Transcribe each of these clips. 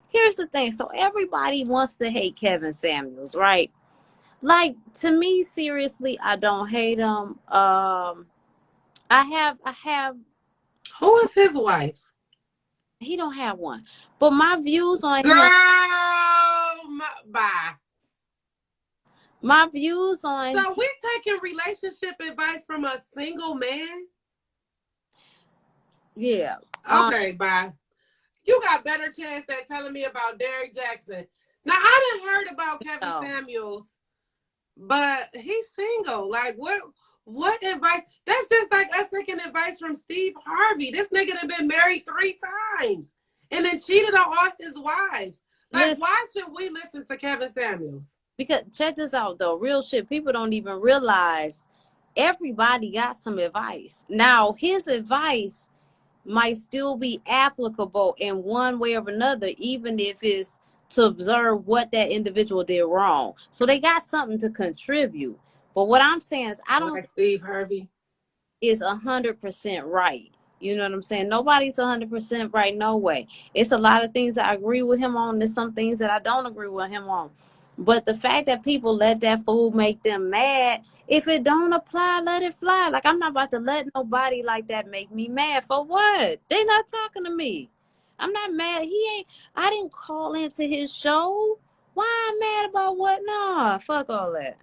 here's the thing. So everybody wants to hate Kevin Samuels, right? Like, to me, seriously, I don't hate him. I have. Who is his wife? He don't have one, but my views on Girl, him. bye. My views on. So we taking relationship advice from a single man? Yeah. Okay, bye. You got better chance at telling me about Derrick Jackson. Now I done heard about Kevin No. Samuels, but he's single. Like what advice? That's just like us taking advice from Steve Harvey. This nigga done been married 3 times and then cheated on all his wives. Like, Listen, why should we listen to Kevin Samuels? because check this out though. Real shit. People don't even realize everybody got some advice. Now, his advice might still be applicable in one way or another, even if it's to observe what that individual did wrong. So they got something to contribute. But what I'm saying is, I don't Like think Steve Harvey. it's 100% right. You know what I'm saying? Nobody's 100% right, no way. It's a lot of things that I agree with him on. There's some things that I don't agree with him on. But the fact that people let that fool make them mad, if it don't apply, let it fly. Like, I'm not about to let nobody like that make me mad. For what? They not talking to me. I'm not mad. I didn't call into his show. Why I'm mad about what? Nah, fuck all that.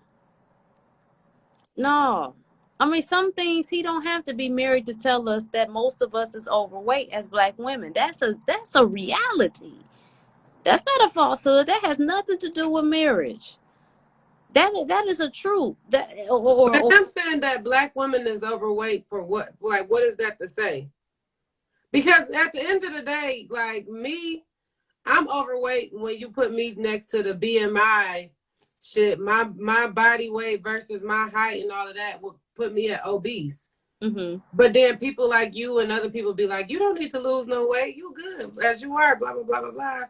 No. I mean, some things he don't have to be married to tell us that most of us is overweight as black women. That's a reality. That's not a falsehood. That has nothing to do with marriage. That is a truth. That But I'm saying that black women is overweight for what? Like, what is that to say? Because at the end of the day, like me, I'm overweight when you put me next to the BMI shit. My body weight versus my height and all of that would put me at obese. mm-hmm. But then people like you and other people be like, you don't need to lose no weight. You good as you are, blah, blah, blah, blah, blah.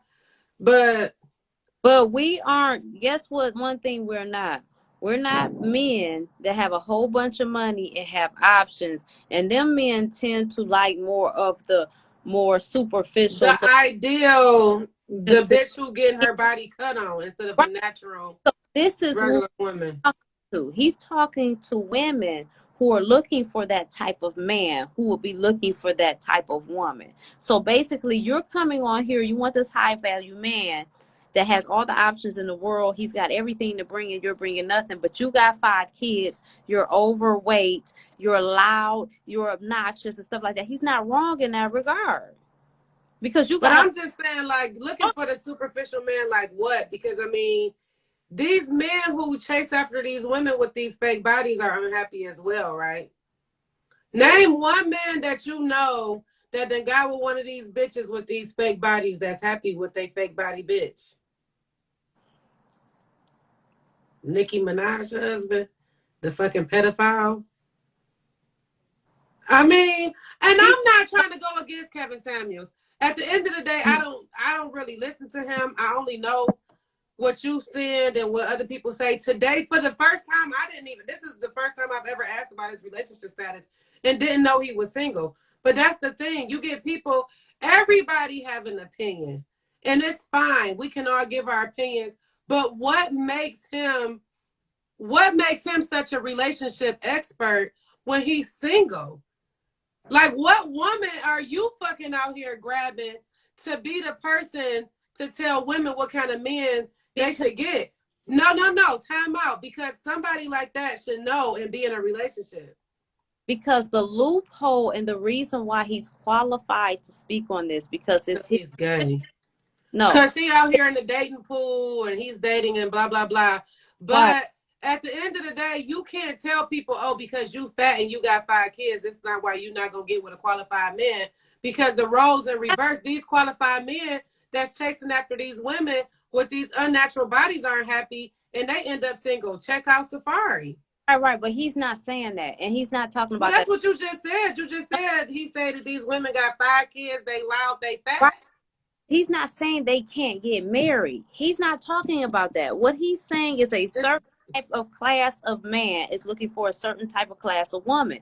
But we aren't. Guess what? One thing we're not. We're not men that have a whole bunch of money and have options. And them men tend to like more of the more superficial. The ideal, The, the bitch who getting her body cut on instead of a right. natural So this is who regular woman. to. He's talking to women who are looking for that type of man, who will be looking for that type of woman. So basically, you're coming on here, you want this high value man that has all the options in the world. He's got everything to bring and you're bringing nothing, but you got 5 kids, you're overweight, you're loud, you're obnoxious and stuff like that. He's not wrong in that regard. Because you But got I'm just saying, like, looking for the superficial man, like what? Because I mean, these men who chase after these women with these fake bodies are unhappy as well, right? Name one man that you know that then got with one of these bitches with these fake bodies that's happy with their fake body bitch. Nicki Minaj's husband, the fucking pedophile. I mean, and I'm not trying to go against Kevin Samuels. At the end of the day, I don't really listen to him. I only know what you said and what other people say. Today, for the first time, this is the first time I've ever asked about his relationship status and didn't know he was single. But that's the thing. You get people, everybody have an opinion. And it's fine. We can all give our opinions. But what makes him such a relationship expert when he's single? Like, what woman are you fucking out here grabbing to be the person to tell women what kind of men they should get? No. Time out. Because somebody like that should know and be in a relationship. because the loophole and the reason why he's qualified to speak on this because it's his. He's gay. No, Because he out here in the dating pool and he's dating and blah, blah, blah. right. But at the end of the day, you can't tell people, oh, because you fat and you got 5 kids, it's not why you're not going to get with a qualified man. Because the roles in reverse, these qualified men that's chasing after these women with these unnatural bodies aren't happy and they end up single. Check out Safari. Right, but he's not saying that, and he's not talking But about that's that. what you just said. You just said he said that these women got 5 kids, they loud, they fat. Right. He's not saying they can't get married. He's not talking about that. What he's saying is a certain type of class of man is looking for a certain type of class of woman.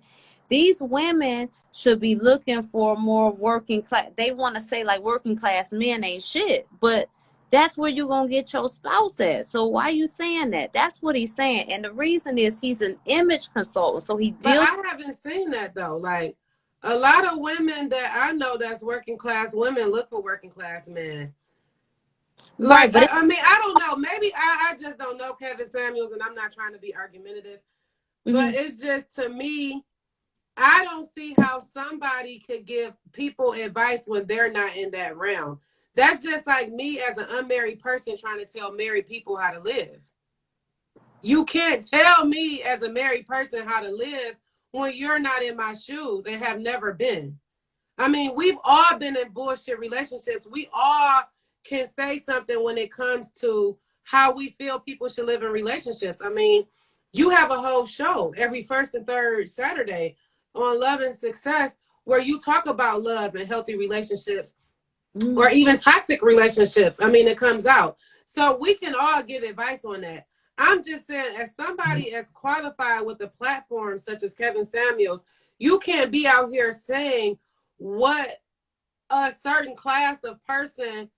These women should be looking for more working class. They want to say like working class men ain't shit, but that's where you're going to get your spouse at. So why are you saying that? That's what he's saying. And the reason is he's an image consultant. So he But deals. I haven't seen that though. Like a lot of women that I know that's working class women look for working class men. Right. Like, But I mean, I don't know. Maybe I just don't know Kevin Samuels, and I'm not trying to be argumentative. But it's just, to me, I don't see how somebody could give people advice when they're not in that realm. That's just like me as an unmarried person trying to tell married people how to live. You can't tell me as a married person how to live when you're not in my shoes and have never been. I mean, we've all been in bullshit relationships. We all can say something when it comes to how we feel people should live in relationships. I mean, you have a whole show every first and third Saturday on Love and Success where you talk about love and healthy relationships or even toxic relationships. I mean, it comes out. So we can all give advice on that. I'm just saying, as somebody as qualified with a platform such as Kevin Samuels, you can't be out here saying what a certain class of person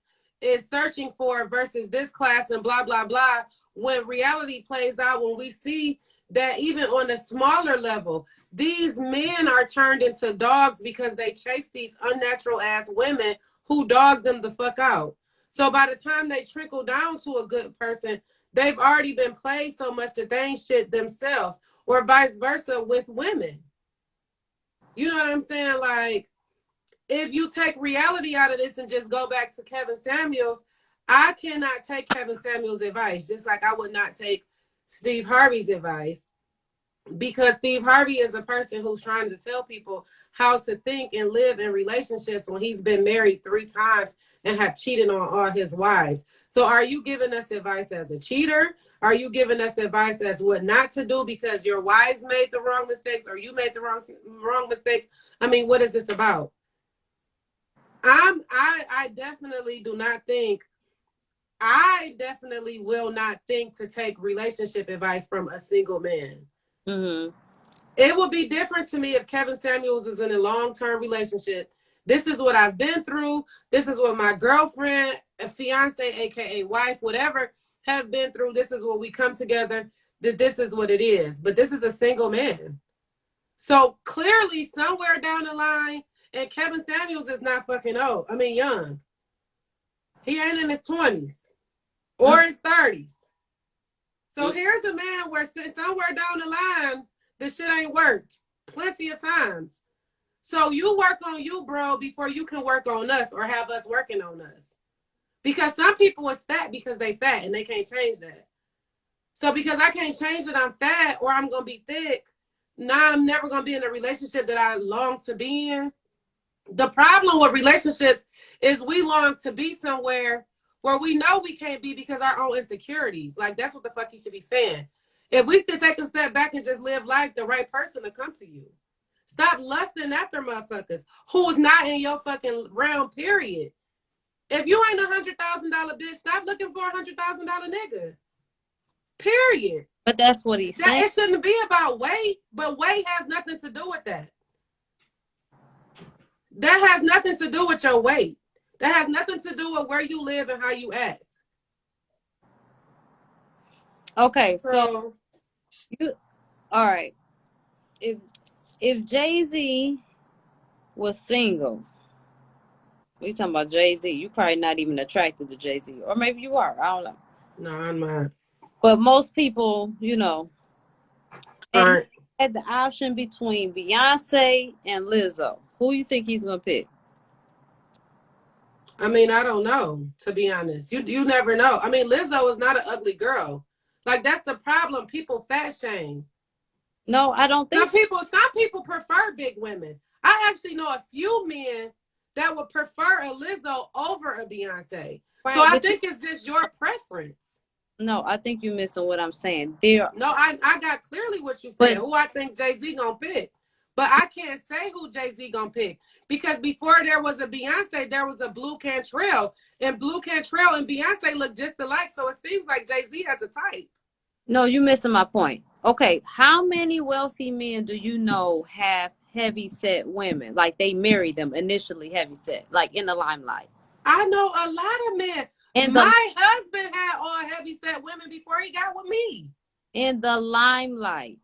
is searching for versus this class and blah, blah, blah, when reality plays out, when we see that even on a smaller level, these men are turned into dogs because they chase these unnatural ass women who dog them the fuck out. So by the time they trickle down to a good person, they've already been played so much that they ain't shit themselves, or vice versa with women. You know what I'm saying? Like, if you take reality out of this and just go back to Kevin Samuels, I cannot take Kevin Samuels' advice, just like I would not take Steve Harvey's advice, because Steve Harvey is a person who's trying to tell people how to think and live in relationships when he's been married 3 times and have cheated on all his wives. So are you giving us advice as a cheater? Are you giving us advice as what not to do because your wives made the wrong mistakes or you made the wrong mistakes? I mean, what is this about? I definitely do not think, I definitely will not think to take relationship advice from a single man. Mm-hmm. It would be different to me if Kevin Samuels is in a long-term relationship. This is what I've been through. This is what my girlfriend, a fiance, aka wife, whatever, have been through. This is what we come together. That this is what it is. But this is a single man. So clearly, somewhere down the line, and Kevin Samuels is not fucking old. I mean, young. He ain't in his 20s or his 30s. So here's a man where somewhere down the line, the shit ain't worked plenty of times. So you work on you, bro, before you can work on us or have us working on us. Because some people is fat because they fat and they can't change that. So because I can't change that I'm fat or I'm going to be thick, now I'm never going to be in a relationship that I long to be in. The problem with relationships is we long to be somewhere where we know we can't be because our own insecurities. Like, that's what the fuck you should be saying. If we could take a step back and just live life, the right person to come to you. Stop lusting after motherfuckers who is not in your fucking realm, period. If you ain't $100,000 bitch, stop looking for $100,000 nigga. Period. But that's what he's saying. It shouldn't be about weight, but weight has nothing to do with that. That has nothing to do with your weight. That has nothing to do with where you live and how you act. Okay, so you, all right. If Jay-Z was single, we talking about Jay-Z, you probably not even attracted to Jay-Z, or maybe you are. I don't know. No, I'm not. But most people, you know, and Right. he had the option between Beyonce and Lizzo. Who you think he's gonna pick? I mean, I don't know, to be honest. You never know. I mean, Lizzo is not an ugly girl. Like, that's the problem. People fat shame. No, I don't think some people prefer big women. I actually know a few men that would prefer a Lizzo over a Beyonce. Right, so I think it's just your preference. No, I think you're missing what I'm saying. No, I got clearly what you said. Who I think Jay-Z gonna pick. But I can't say who Jay-Z gonna pick. Because before there was a Beyonce, there was a Blue Cantrell. And Blue Cantrell and Beyonce look just alike. So it seems like Jay-Z has a type. No, you're missing my point. Okay, how many wealthy men do you know have heavy set women? Like they marry them initially heavy set, like in the limelight. I know a lot of men. In the My husband had all heavy set women before he got with me. in the limelight.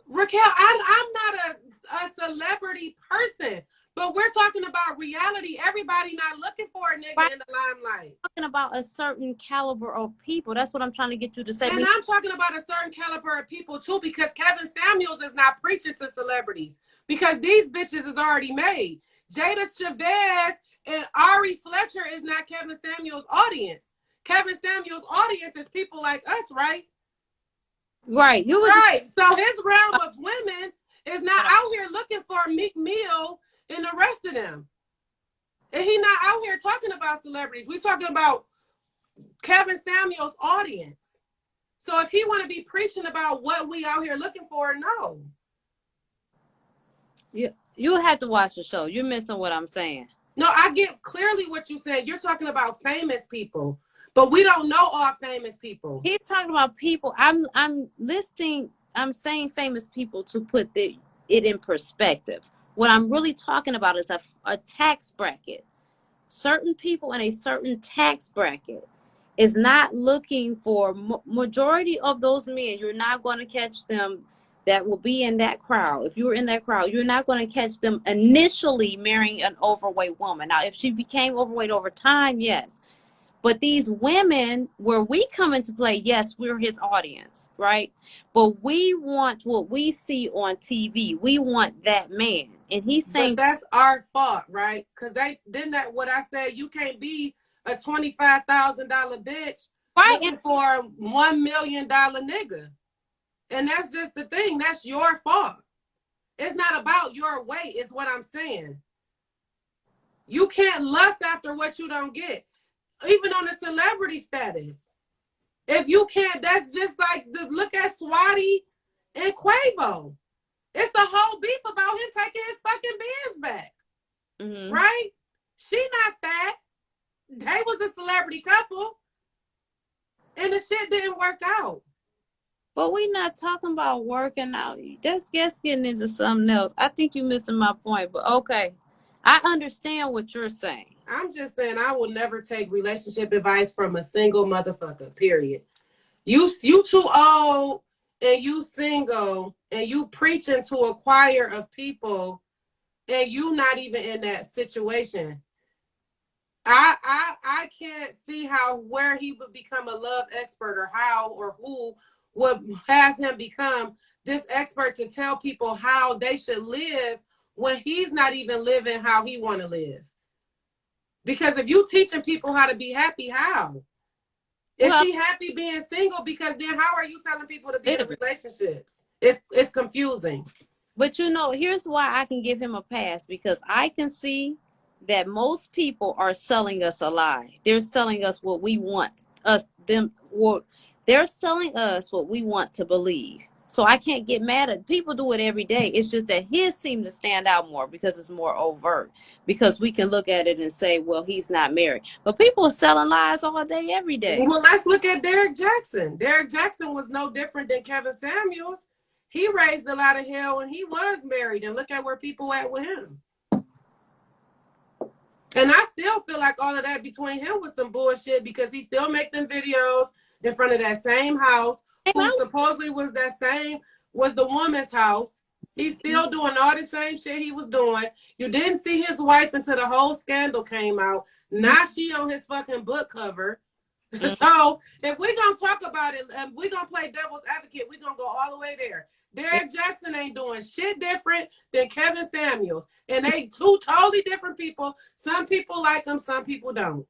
Raquel, I'm not a celebrity person, but we're talking about reality. Everybody not looking for a nigga Right. in the limelight. Talking about a certain caliber of people. That's what I'm trying to get you to say. And I'm talking about a certain caliber of people too, because Kevin Samuels is not preaching to celebrities because these bitches is already made. Jada Chavez and Ari Fletcher is not Kevin Samuels' audience. Kevin Samuels' audience is people like us, right? Right. You was right. So his realm of women is not out here looking for Meek Mill and the rest of them. And he not out here talking about celebrities. We're talking about Kevin Samuels' audience. So if he want to be preaching about what we out here looking for, no. You have to watch the show. You're missing what I'm saying. No, I get clearly what you're saying. You're talking about famous people, but we don't know all famous people. He's talking about people. I'm saying famous people to put it in perspective. What I'm really talking about is a tax bracket. Certain people in a certain tax bracket is not looking for majority of those men. You're not going to catch them that will be in that crowd. If you're in that crowd, you're not going to catch them initially marrying an overweight woman. Now, if she became overweight over time, yes. But these women, where we come into play, yes, we're his audience, right? But we want what we see on TV. We want that man. And he's saying, but that's our fault, right? Because that what I said, you can't be a $25,000 bitch right, looking for a $1 million nigga. And that's just the thing. That's your fault. It's not about your weight, is what I'm saying. You can't lust after what you don't get. Even on a celebrity status. If you can't, that's just like look at Swati and Quavo. It's a whole beef about him taking his fucking bands back. Mm-hmm. Right? She not fat. They was a celebrity couple. And the shit didn't work out. But we not talking about working out. That's just getting into something else. I think you're missing my point, but okay. I understand what you're saying. I'm just saying I will never take relationship advice from a single motherfucker, period. You too old and you single and you preaching to a choir of people and you not even in that situation. I can't see where he would become a love expert or how or who would have him become this expert to tell people how they should live when he's not even living how he want to live. Because if you teaching people how to be happy, how? Is he happy being single? Because then how are you telling people to be in relationships? It's confusing. But here's why I can give him a pass, because I can see that most people are selling us a lie. They're selling us what we want they're selling us what we want to believe. So I can't get mad at people. Do it every day. It's just that his seem to stand out more because it's more overt, because we can look at it and say, well, he's not married. But people are selling lies all day, every day. Well, let's look at Derek Jackson. Derek Jackson was no different than Kevin Samuels. He raised a lot of hell when he was married, and look at where people at with him. And I still feel like all of that between him was some bullshit, because he still make them videos in front of that same house, who supposedly was the woman's house. He's still doing all the same shit he was doing. You didn't see his wife until the whole scandal came out. Now she on his fucking book cover. So if we're going to talk about it, we're going to play devil's advocate, we're going to go all the way there. Derek Jackson ain't doing shit different than Kevin Samuels. And they two totally different people. Some people like him, some people don't.